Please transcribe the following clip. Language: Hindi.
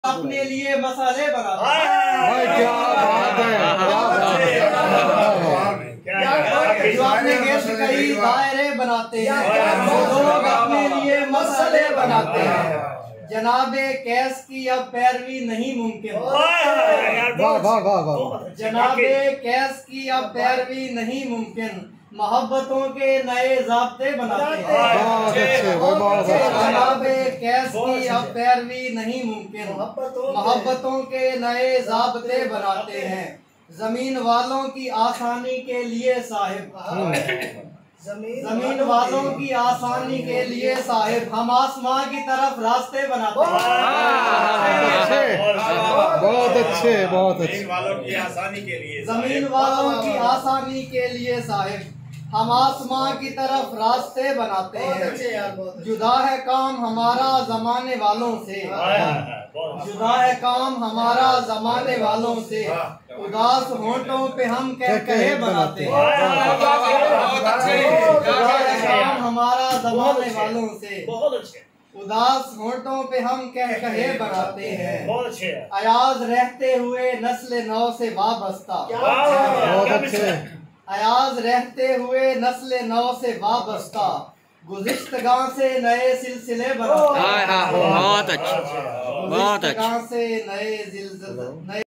अपने लिए मसाले बनाते हैं। क्या बात है, जो अपने गैस कई दायरे बनाते हैं, लोग अपने लिए मसाले बनाते हैं। जनाबे कैस की अब पैरवी नहीं मुमकिन। वाह वाह वाह वाह। जनाबे कैस की अब पैरवी नहीं मुमकिन। मोहब्बतों के नए ज़ाब्ते बनाते हैं। जनाबे कैस की अब पैरवी नहीं मुमकिन। मोहब्बतों के नए ज़ाब्ते बनाते हैं। जमीन वालों की आसानी के लिए साहिब, जमीन वालों की आसानी के लिए साहिब, हम आसमां की तरफ रास्ते बनाते हैं। बहुत अच्छे बहुत अच्छे। जमीन वालों की आसानी के लिए जमीन वालों की आसानी के लिए साहिब, हम आसमां की तरफ रास्ते बनाते हैं। जुदा है काम हमारा जमाने वालों से, जुदा है काम हमारा जमाने वालों से। उदास होंठों पे हम कहे बनाते हैं। जुदा है काम हमारा जमाने वालों से। उदास होंठों पे हम कहे बनाते हैं। अयाज रहते हुए नस्ल नौ से वाबस्ता, बहुत अच्छे। अयाज रहते हुए नस्ल नौ से वाबस्ता। गुज़िश्तगां से नए सिलसिले बनाते हैं। बहुत अच्छे, बहुत अच्छे। गुज़िश्तगां से नए